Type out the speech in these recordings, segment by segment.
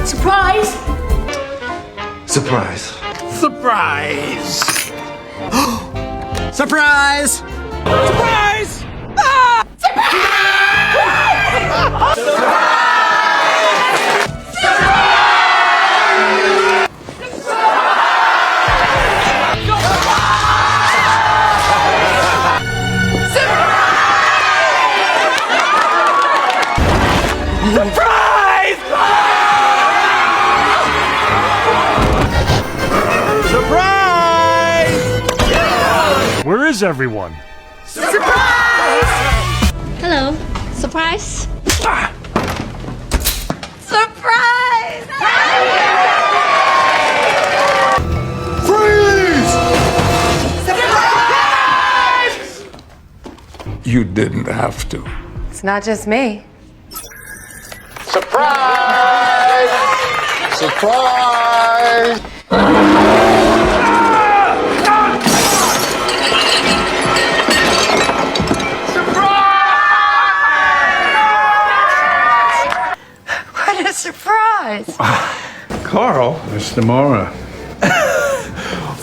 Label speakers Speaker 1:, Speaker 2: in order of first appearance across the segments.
Speaker 1: Surprise!
Speaker 2: Surprise.
Speaker 3: Surprise!
Speaker 4: Surprise!
Speaker 3: Surprise! Surprise! Surprise!
Speaker 5: Where is everyone?
Speaker 1: Hello. Surprise! Surprise!
Speaker 2: Freeze! You didn't have to.
Speaker 6: It's not just me.
Speaker 2: Surprise! Surprise!
Speaker 6: What a surprise!
Speaker 2: Carl. Mr. Mora.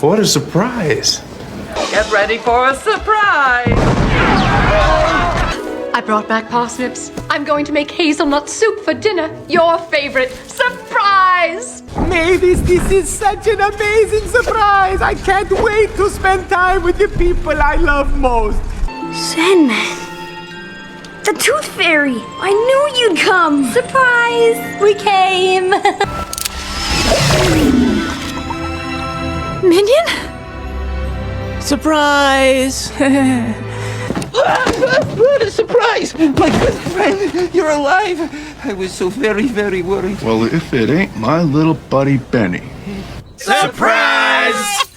Speaker 2: What a surprise.
Speaker 6: Get ready for a surprise!
Speaker 1: I brought back parsnips. I'm going to make hazelnut soup for dinner. Your favorite. Surprise!
Speaker 3: Mavis, this is such an amazing surprise! I can't wait to spend time with the people I love most.
Speaker 7: Sandman. The Tooth Fairy. I knew you'd come. Surprise! We came.
Speaker 1: Minion?
Speaker 3: Surprise! What a surprise! My good friend, you're alive! I was so very, very worried.
Speaker 2: Well, if it ain't my little buddy Benny.
Speaker 3: Surprise!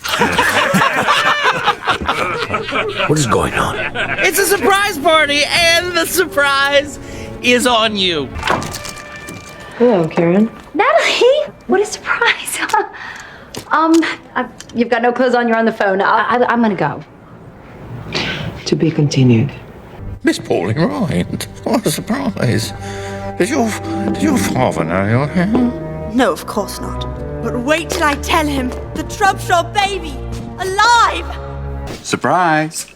Speaker 4: What is going on?
Speaker 3: It's a surprise party, and the surprise is on you.
Speaker 6: Hello, Karen.
Speaker 7: Natalie, what a surprise!
Speaker 1: You've got no clothes on. You're on the phone. I'm gonna go.
Speaker 6: To be continued.
Speaker 2: Miss Pauline Ryan. What a surprise. Does your father know you're here?
Speaker 8: No, of course not. But wait till I tell him the Trubshaw baby, alive!
Speaker 4: Surprise!